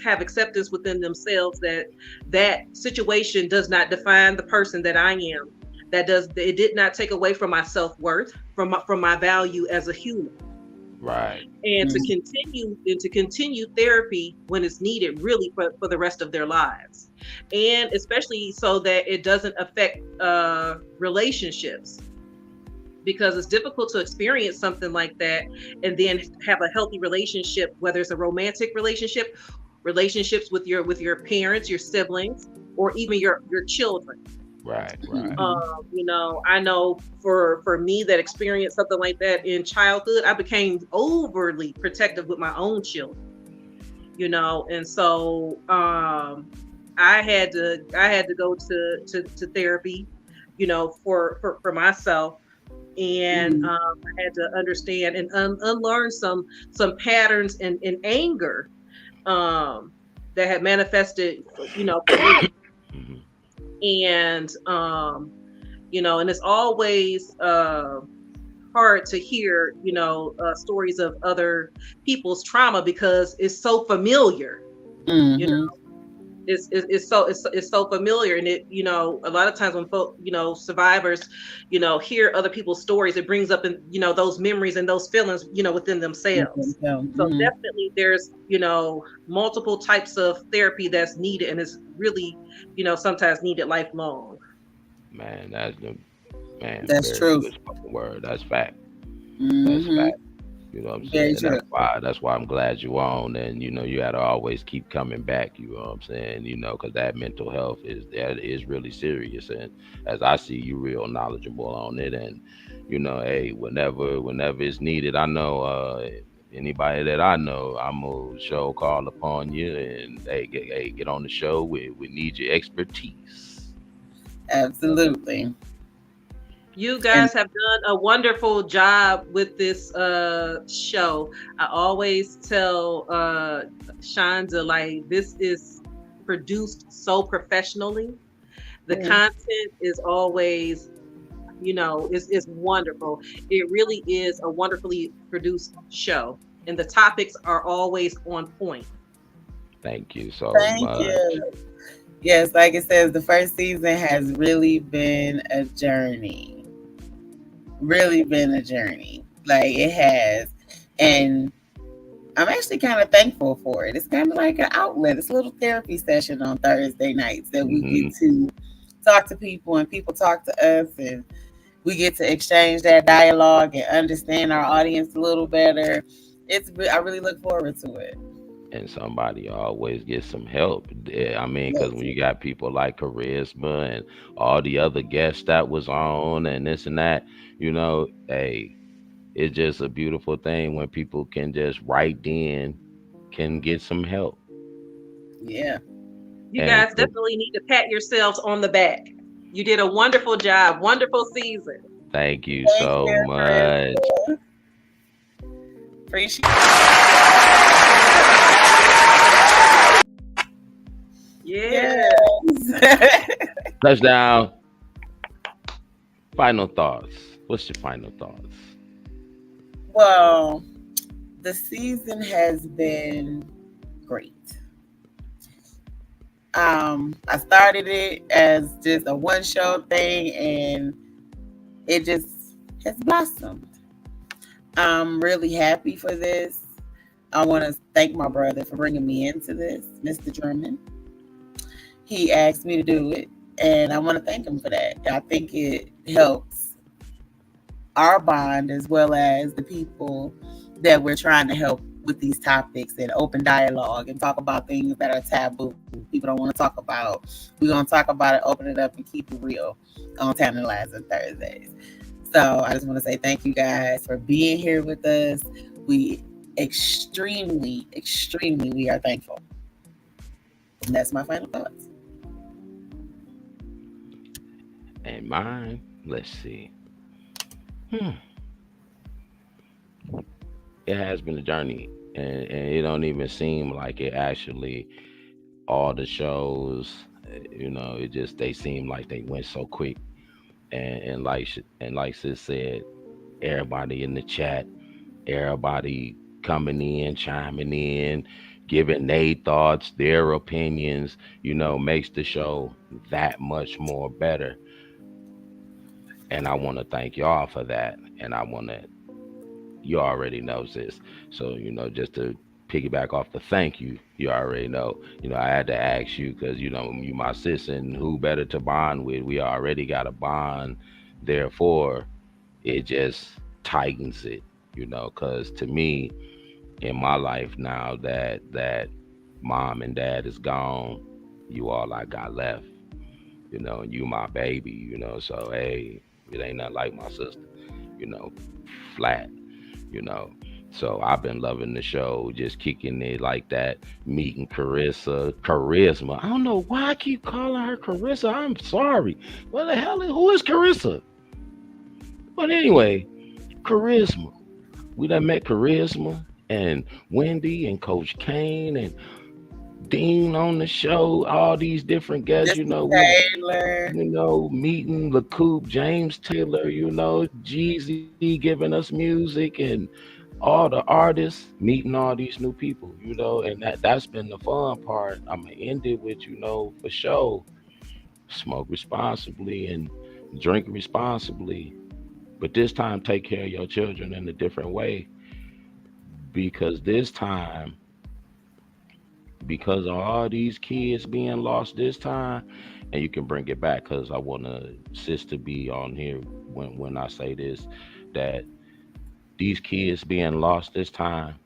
have acceptance within themselves that situation does not define the person that I am. It did not take away from my self-worth, from my value as a human. Right. And to continue therapy when it's needed, really for the rest of their lives, and especially so that it doesn't affect relationships, because it's difficult to experience something like that and then have a healthy relationship, whether it's a romantic relationship, relationships with your parents, your siblings, or even your children. Right. I know for me that experienced something like that in childhood, I became overly protective with my own children, and so I had to go to therapy, for myself, and I had to understand and unlearn some patterns and anger that had manifested, for me. And and it's always hard to hear stories of other people's trauma because it's so familiar. It's so familiar, and it a lot of times when folk survivors hear other people's stories, it brings up those memories and those feelings within themselves. So definitely there's multiple types of therapy that's needed, and it's really sometimes needed lifelong. Man, that's That's very true. good spoken word. That's fact. That's fact. You know what I'm Very saying? true. That's why I'm glad you on, and you got to always keep coming back. You know what I'm saying? Because that mental health is really serious, and as I see you, real knowledgeable on it, and hey, whenever it's needed, I know anybody that I know, I'm gonna show call upon you, and get on the show. We need your expertise. Absolutely. You guys have done a wonderful job with this show. I always tell Shonda, like, this is produced so professionally. The content is always, is wonderful. It really is a wonderfully produced show, and the topics are always on point. Thank you so Thank much. you. Yes, like it says, the first season has really been a journey. Really been a journey. Like, it has. And I'm actually kind of thankful for it. It's kind of like an outlet. It's a little therapy session on Thursday nights that we get to talk to people and people talk to us, and we get to exchange that dialogue and understand our audience a little better. I really look forward to it. And somebody always gets some help. I mean, because when you got people like Charisma and all the other guests that was on and this and that, hey, it's just a beautiful thing when people can just right then can get some help. Yeah. You And guys definitely need to pat yourselves on the back. You did a wonderful job, wonderful season. thank you Thank so you, much. Chris. Appreciate Yeah. Yes. Touchdown. Final thoughts. What's your final thoughts? Well, the season has been great. I started it as just a one show thing and it just has blossomed. I'm really happy for this. I want to thank my brother for bringing me into this, Mr. Drummond. He asked me to do it, and I want to thank him for that. I think it helps our bond as well as the people that we're trying to help with these topics and open dialogue and talk about things that are taboo. People don't want to talk about. We're going to talk about it, open it up, and keep it real on Tantalizing Thursdays. So I just want to say thank you guys for being here with us. We extremely, we are thankful. And that's my final thoughts. And mine, let's see. Hmm. It has been a journey, and it don't even seem like it actually. All the shows, it just they seem like they went so quick, and like sis said, everybody in the chat, everybody coming in, chiming in, giving their thoughts, their opinions, makes the show that much more better. And I want to thank y'all for that. And you already knows this. So, just to piggyback off the thank you, you already know. I had to ask you because, you my sis and who better to bond with. We already got a bond. Therefore, it just tightens it, because to me, in my life now that mom and dad is gone, you all I got left, and you my baby, so hey, it ain't nothing like my sister, you know, flat, you know. So I've been loving the show, just kicking it like that, meeting Charisma. I don't know why I keep calling her Carissa. I'm sorry. What the hell? Who is Carissa? But anyway, Charisma. We done met Charisma and Wendy and Coach Kane and Dean on the show. All these different guests, Mr. we Taylor. meeting LaCoupe, James Taylor, Jeezy giving us music and all the artists, meeting all these new people, and that's been the fun part. I'm gonna end it with, for sure, smoke responsibly and drink responsibly. But this time take care of your children in a different way. Because this time, because of all these kids being lost this time, and you can bring it back because I want to sis to be on here when I say this, that these kids being lost this time,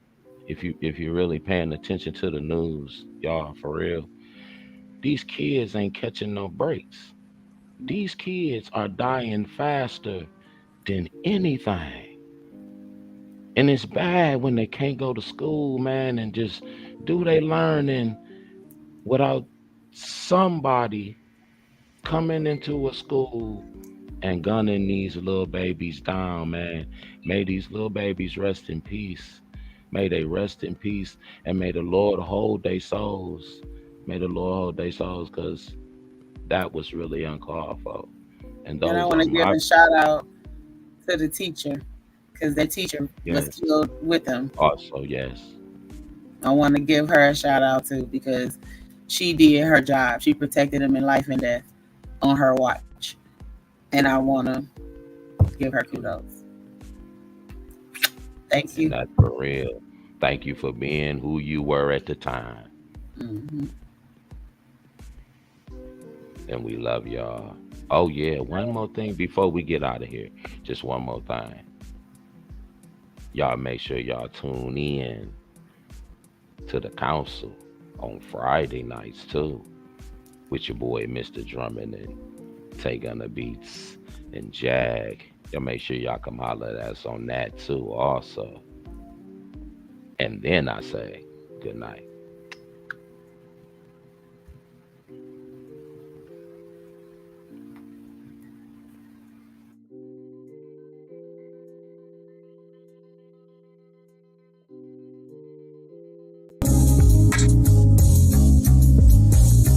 if you're really paying attention to the news, y'all, for real, these kids ain't catching no breaks. These kids are dying faster than anything. And it's bad when they can't go to school, man, and just do they learning without somebody coming into a school and gunning these little babies down, man. May these little babies rest in peace. May they rest in peace, and may the Lord hold their souls. May the Lord hold their souls, because that was really uncalled for. And And I those want are to give my, a shout out to the teacher because their teacher was yes, killed with them. also, yes. I want to give her a shout out too because she did her job. She protected them in life and death on her watch. And I want to give her kudos. Thank And you. that's for real. Thank you for being who you were at the time. Hmm. And we love y'all. Oh, yeah. One more thing before we get out of here. Just one more thing. y'all make sure y'all tune in to the council on Friday nights too, with your boy Mr. Drummond and Take on the Beats and Jag. Y'all make sure y'all come holler at us on that too also. And then I say good night.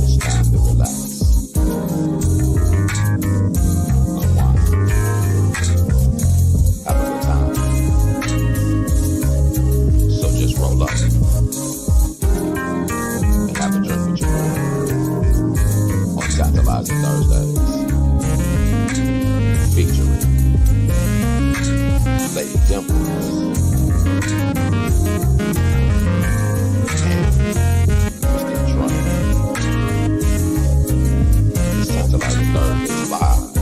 It's time to relax. Unwind. Have a good time. So just roll up and have a drink with your boy on Tantalizing Thursday.